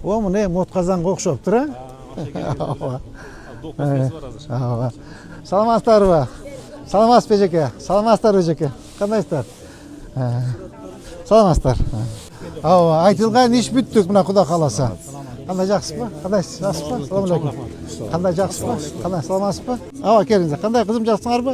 О, міне мотқазанға оқшап тұр, Саламатсыздар ба? Саламатсыз бе жеке? Саламатсыздар бе жеке? Қандайсыздар? Саламатсыздар. Айтылған іш бүттік мына Құда қаласа. Қандай жақсы ба? Қандайсыз? Жақсы ба? Салам алейкум. Қандай жақсы ба? Қандай саламатсыз ба? Келіңіздер. Қандай қызым жақсыңар ба?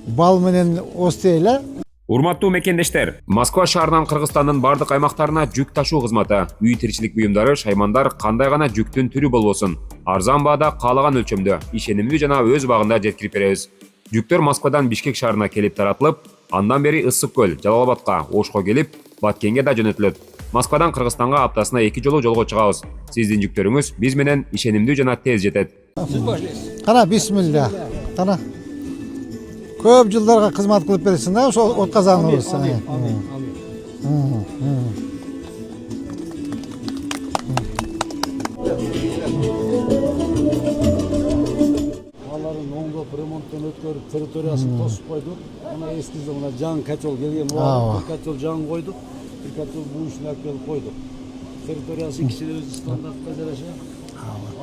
Бал менен остейлі. Урматтуу мекендештер, Москва шаарынан Кыргызстандын бардык аймактарына жүк ташуу кызматы, үй тиричилик буюмдары, шаймандар кандай гана жүктүн түрү болбосун, арзан баада каалаган өлчөмдө, ишенимдүү жана өз убагында жеткирип беребиз. Жүктөр Москвадан Бишкек шаарына келип таратылып, андан бери Ысык көл, Жалал-Абадка, Ошко келип, Баткенге да жөнөтүлөт. Москвадан Кыргызстанга аптасына 2 жолу жолго чыгабыз. Сиздин жүктөрүңүз биз менен ишенимдүү жана тез жетет. Кана бисмилля. Кана. Көп жылдарға қызмат қылып бересің, да? Ошол отказаңыз. Баларын оңдоп, ремонттан өткөрүп, территориясын тосуп койдук. Ана эскиде мына жаңы котел келген, бир котел жаңы койдук, бир котел буушун алып келип койдук. Территориясы кичине өз стандартка жараша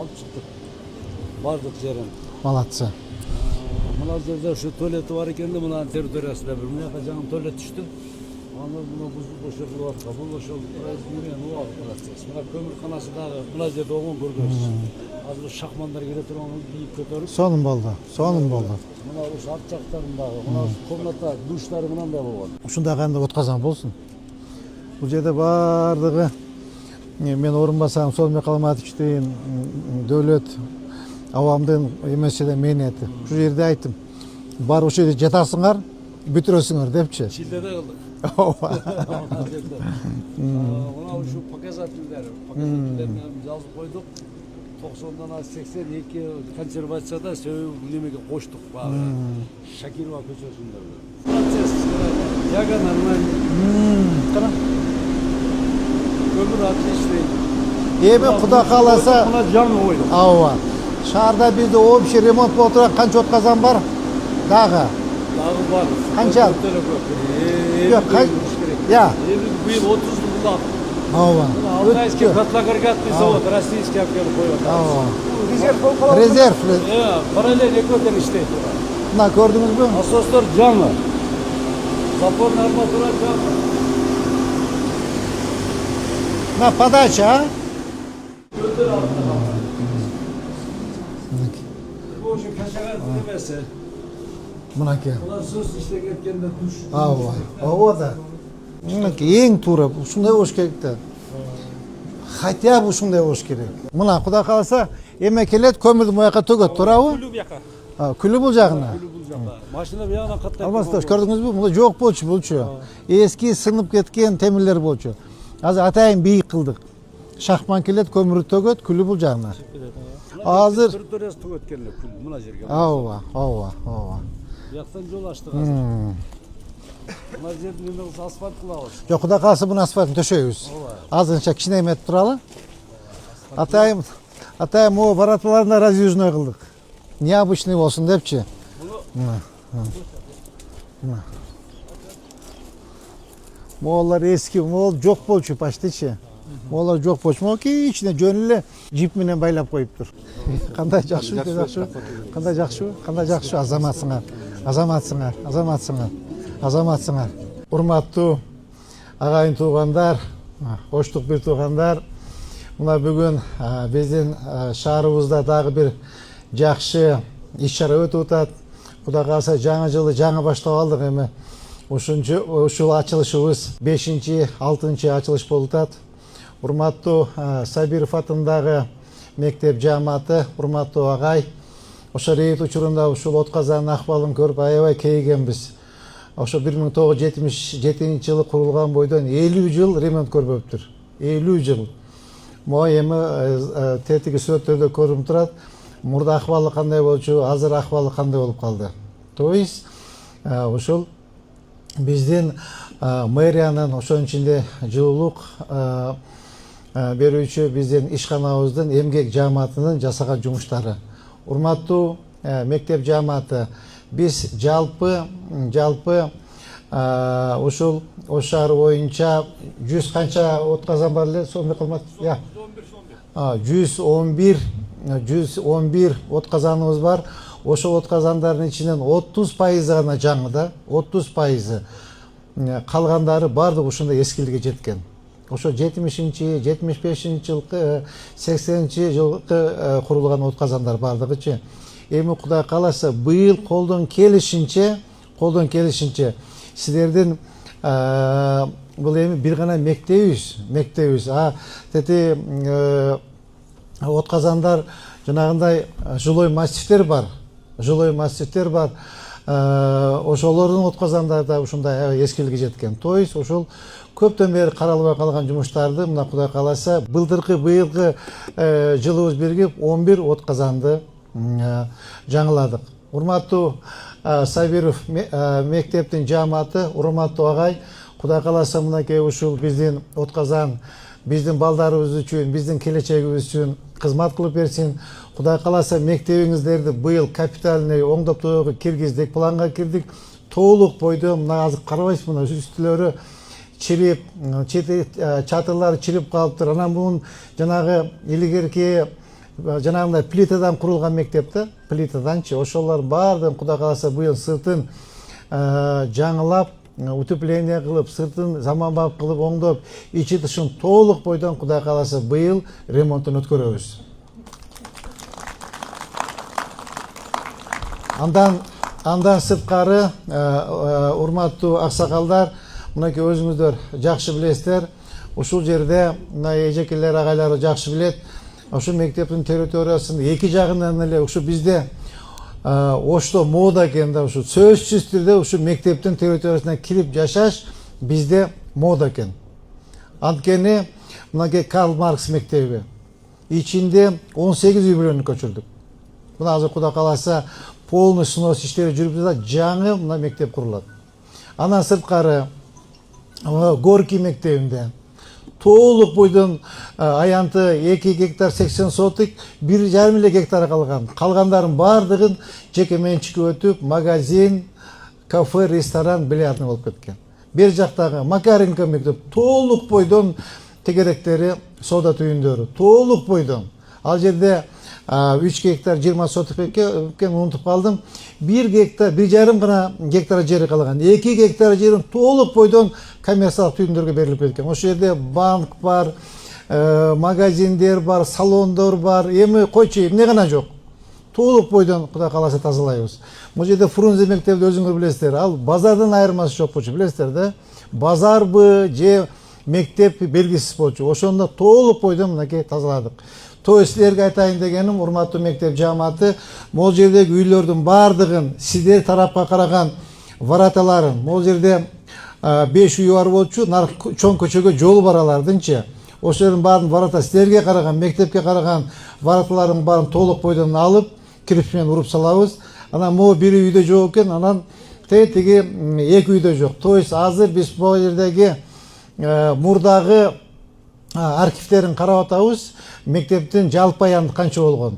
алып чыктык. Бардык жерин. Молодцы. Мына жерде ушу туалети бар экен да, мына территориясында бир мына жаңы туалет түштү. Аны мына бузуп ошол атка, бул ошол процесс. Мына көмүрканасы дагы мына жерде оңон көргөнсүз. Азыр шахмандар келе турган бийик көтөрүп. Сонун болду. Мына ушу арт жактарындагы, мына комната душтары мынандай болгон. Ушундай кандай отказаң болсун. Бул жерде бардыгы мен орун басам, Сооронбек Калматовичтин, Дөөлөт авамдын эмеседен менети. Ушул жерде айттым. Бар ошол жерде жатасыңар, бүтүрөсүңөр депчи. Чилдеде кылдык. Мына ушу показательдерин жазып койдук. 90-дан 82 консервацияда сөйүп немеге коштук багы. Шакирова көчөсүндө. Процесс диагональ. Көмүр отличный. Эми Куда кааласа, мына жаңы койдук. Шаарда бизде общий ремонт болуп турган канча отказан бар? Дагы бар. Канча? Быйыл 30 жылда. Алтайский котлоагрегатный завод, российский алып келип коюп. Резерв. Параллель экөөдөн иштейт. Мына көрдүңүзбү? Насостор жаңы. Запорный арматура жаңы. На подача, Мынаке. Сөз иштеп кеткенде душ. Да. Мынаке эң туура ушундай болуш керек да. Хотя бы ушундай болуш керек. Мына Куда кааласа эме келет, көмүрдү буяка төгөт, туурабы? Күлү бияка. Күлү бул жагына. Машина бияна каттайт. Алмасташ, көрдүңүзбү? Мына жок болчу. Эски сынып кеткен темирлер болчу. Азыр атайын бийик кылдык. Шахман келет, көмүрдү төгөт, күлү бул жагына. Азыр территориясы төгөт келе күл мына жерге. Бияктан жол ачтык азыр. Мына жерди неме кылса асфальт кылабыз. Жок, Куда кааласа буну асфальтын төшөйбүз. Азырынча кичине эметип туралы. Атайым о баратмаларына раздвижной кылдык. Необычный болсун депчи. Моолар эски, мол жок болчу почтичи. Моолар жок болчу. Моки ичине жөн эле жип менен байлап коюптур. Кандай жакшы, кандай жакшы, азаматсыңар. Урматтуу агайын туугандар, оштук бир туугандар, мына бүгүн биздин шаарыбызда дагы бир жакшы иш-чара өтүп атат. Куда кааласа жаңы жылы жаңы баштап алдык эми. Ушул ачылышыбыз 5-6 ачылыш болуп атат. Урматтуу Сабиров атындагы мектеп жааматы, урматтуу агай, ошо рейд учурунда ушул отказанын акыбалын көрүп аябай кейигенбиз. Ошо 1977 жылы курулган бойдон 50 жыл ремонт көрбөптүр. 50 жыл. Могу эми тетиги сүрөттөрдө көрүнүп турат. Мурда акыбалы кандай болчу, азыр акыбалы кандай болуп калды. То есть ушул биздин мэриянын ошонун ичинде жылуулук берүүчү биздин ишканабыздын эмгек жааматынын жасаган жумуштары. Урматтуу мектеп жааматы, биз жалпы ушул Ош шаары боюнча 100 канча отказан бар эле, сонун кылмат. 111 отказаныбыз бар. Ошол отказандардын ичинен 30% гана жаңы да, 30%. Калгандары бардыгы ушундай эскиликке жеткен. Ошо 70-чи, 75-жылкы, 80-чи жылкы курулган отказандар бардыгычы. Эми Кудай кааласа быйыл колдон келишинче силердин бул эми бир гана мектебибиз. Тети отказандар жанагындай жилой массивдер бар. Ошолордун отказандары да ушундай эскиликке жеткен. То есть ошол көптөн бери каралбай калган жумуштарды мына Кудай кааласа быйылкы жылыбыз биригип 11 отказанды жаңыладык. Урматтуу Сабиров мектептин жааматы, урматтуу агай, Кудай кааласа мынакей ушул биздин отказан биздин балдарыбыз үчүн, биздин келечегибиз үчүн кызмат кылып берсин. Кудай кааласа мектебиңиздерди быйыл капитальный оңдоптоого киргиздик, планга кирдик. Толук бойдо мына азыр карабайсыз, мына үстүлөрү чирип, чатырлары чирип калыптыр. Анан бунун жанагы илгерки жанагындай плитадан курулган мектепте, плитаданчы ошолор баардыгын Кудай кааласа быйыл сыртын жаңылап, утепление кылып, сыртын заманбап кылып, оңдоп, ичи тышын толук бойдон Кудай кааласа быйыл ремонтун өткөрөбүз. Андан сырткары урматтуу аксакалдар, мынакей өзүңүздөр жакшы билесиздер. Ушул жерде мына эжекелер агайлары жакшы билет. Ошол мектептин территориясында эки жагынан эле ушу бизде Ошто мода экен да, ушу сөзсүз түрдө ушу мектептин территориясына кирип жашаш бизде мода экен. Анткени мынакей Карл Маркс мектеби ичинде 18 үй бүлөнү көчүрдүк. Мына азыр Кудай кааласа полный снос иштери жүрүп жатат, жаңы мына мектеп курулат. Анан сырткары Горький мектебинде толук бойдон аянты 2 гектар 80 соток 1,5 гектар калган. Калгандарын баардыгын жеке менчикке өтүп, магазин, кафе, ресторан, бильярдный болуп кеткен. Бер жактагы Макаренко мектеп толук бойдон тегеректери, соода түйүндөрү толук бойдон. Ал жерде 3 гектар 20 соток экен, унутуп калдым. 1 гектар, 1,5 гана гектар жери калган. 2 гектар жерин толук бойдон коммерциялык түйүндөргө берилип кеткен. Ошол жерде банк бар, магазиндер бар, салондор бар, эми койчу эмне гана жок. Толук бойдон Кудай кааласа тазалайбыз. Бул жерде Фрунзе мектебди өзүңөр билесиздер. Ал базардан айырмасы жок болчу, билесиздер да. Базарбы же мектеп белгисиз болчу. Ошондо толук бойдон мынакей тазаладык. То есть силерге айтайын дегеним, урматтуу мектеп жааматы, могул жердеги үйлөрдүн баардыгын сиздер тарапка караган вороталарын, могул жерде 5 үй бар болчу, чоң көчөгө жолу баралардынчы. Ошолордун баарын ворота силерге караган, мектепке караган вороталарын баарын толук бойдон алып, кирпичмен уруп салабыз. Анан могу бири үйдө жок экен, анан тиги 2 үйдө жок. То есть азыр биз бул жердеги мурдагы архивтерин карап атабыз, мектептин жалпы аянты канча болгон.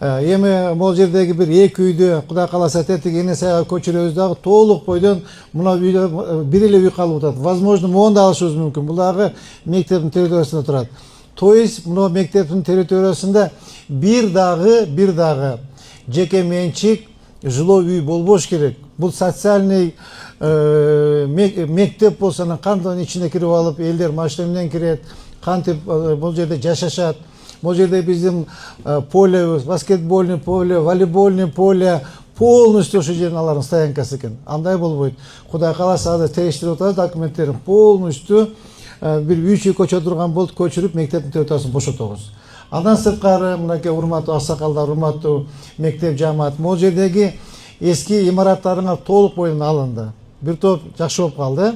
Эми могул жердеги бир 2 үйдө Кудай кааласа тетиги эне сайга көчүрөбүз дагы толук бойдон мына үйдө бир эле үй калып атат. Возможно, мону да алышыбыз мүмкүн. Бул дагы мектептин территориясында турат. То есть мына мектептин территориясында бир дагы жеке менчик жилой үй болбош керек. Бул социальный мектеп болсо, кантип ичине кирип алып, элдер машина менен кирет, кантип бул жерде жашашат. Бул жерде биздин поле, баскетбольный поле, волейбольный поле, полностью ошол жердин алардын стоянкасы экен. Андай болбойт. Кудай кааласа азыр териштирип атабыз документтерин полностью бир 3 үй көчө турган болуп көчүрүп мектептин территориясын бошотобуз. Андан сырткары мынакей урматтуу аксакалдар, урматтуу мектеп жаамат, могул жердеги эски имараттарыңар толук бойдон алынды. Бир топ жакшы болуп калды.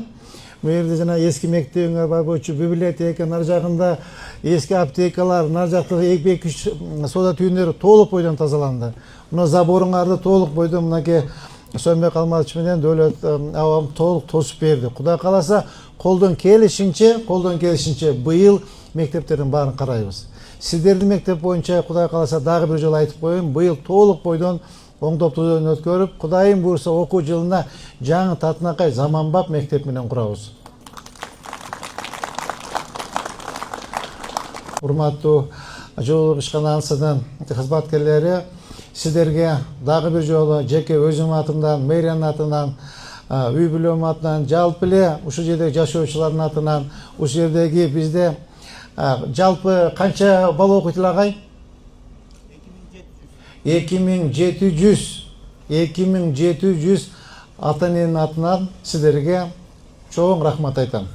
Бул жерде жана эски мектебиңер бар болчу, библиотека, нар жагында эски аптекалар, нар жактагы 2-3 соода түйүндөрү толук бойдон тазаланды. Мына заборуңарды толук бойдон мынакей Сөнбек Алматович менен Дөөлөт абам толук тосуп берди. Кудай кааласа колдон келишинче быйыл мектептердин баарын карайбыз. Сиздердин мектеп боюнча Кудай кааласа дагы бир жолу айтып коеюн, быйыл толук бойдон оңдоп түзөөнү өткөрүп, Кудайым буйрса окуу жылына жаңы Татынакай заманбап мектеп менен курабыз. Урматтуу жылуулук ишканасынын кызматкерлери, сиздерге дагы бир жолу жеке өзүм атымдан, мэриянын атынан, үй бүлөм атынан, жалпы эле ушул жердеги жашоочулардын атынан, ушул жердеги бизде жалпы канча бала окуйт эле агай? 2700 ата эненин атынан сиздерге чоң рахмат айтам.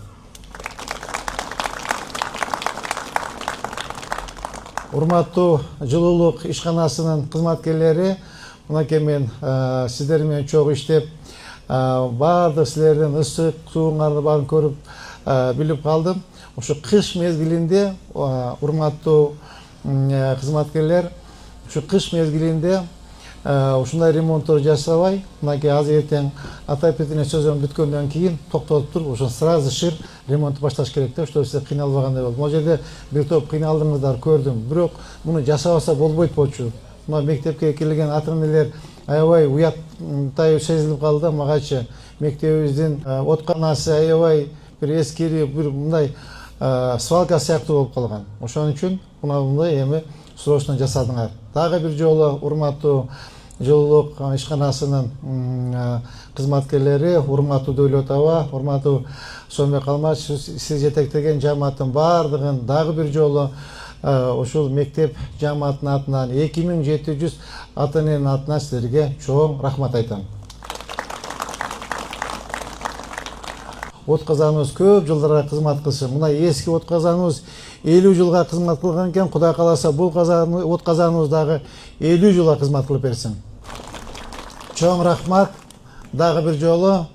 Урматтуу жылуулук ишканасынын кызматкерлери, мынакей мен сиздер менен чогуу иштеп, баардык силердин ысык сууңарды баарын көрүп билип калдым. Ушу кыш мезгилинде, урматтуу кызматкерлер, ушу кыш мезгилинде ушундай ремонттор жасабай, мынакей азыр эртең отопительный сезон бүткөндөн кийин токтотуп туруп, ошо сразу шир ремонт башташ керек да, ошто сиз кыйналбагандай болду. Могу жерде бир топ кыйналдыңыздар, көрдүм. Бирок муну жасабаса болбойт болчу. Мына мектепке келген ата энелер аябай уяттай сезилип калды да, магачы мектебибиздин отканасы аябай бир эскирип, бир мындай свалка сыяктуу болуп калган. Ошон үчүн мындай эми срочно жасадыңар. Дагы бир жолу урматтуу жылуулук ишканасынын кызматкерлери, урматтуу Дөөлөт аба, урматтуу Сомбек Алмач, сиз жетектеген жамааттын баардыгын дагы бир жолу ушул мектеп жамаатынын атынан 2700 ата эненин атынан силерге чоң рахмат айтам. От казаныбыз көп жылдарга кызмат кылсын. Мына эски от казаныбыз 50 жылга кызмат кылган экен. Кудай кааласа бул от казаныбыз дагы 50 жылга кызмат кылып берсин. Чоң рахмат. Дагы бир жолу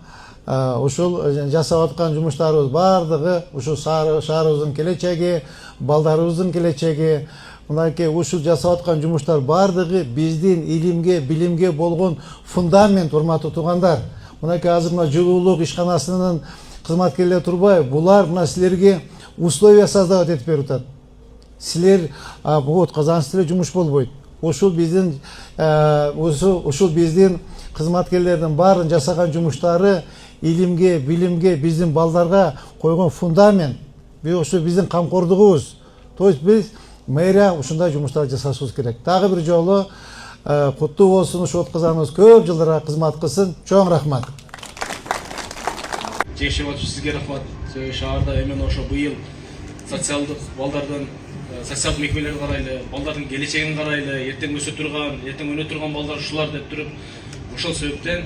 ушул жасап аткан жумуштарыбыз баардыгы ушул шаарыбыздын келечеги, балдарыбыздын келечеги, мынакей ушул жасап аткан жумуштар баардыгы биздин илимге, билимге болгон фундамент, урматтуу туугандар. Мынакей азыр мына жылуулук ишканасынын кызматкерлери турбай, булар мына силерге условия создавать этип берип атат. Силер от казансыздар жумуш болбойт. Ушул биздин кызматкерлердин баарын жасаган жумуштары илимге, билимге, биздин балдарга койгон фундамент. Ушул биздин камкордугубуз. То есть биз мэрия ушундай жумуштарды жасашыбыз керек. Дагы бир жолу куттуу болсун, ушул от казаныбыз көп жылдарга кызмат кылсын. Чоң рахмат. Жекшеп атып сизге рахмат. Шаарда эмен ошо быйыл социалдык балдардын социалдык мекемелерди карайлы, балдардын келечегин карайлы, эртең өсө турган, эртең өнө турган балдар ушулар деп туруп, ошол себептен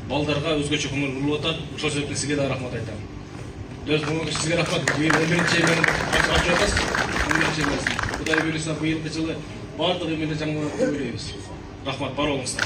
балдарга өзгөчө көңүл бурулуп атат. Ошол себептен сизге да рахмат айтам. Сизге рахмат. Быйыл 11-чи эмен ачып атасыз. 11-чи эмен. Кудай буйрса быйылкы жылы баардык эмелер жаңы ойлойбуз. Рахмат, бар болуңуздар.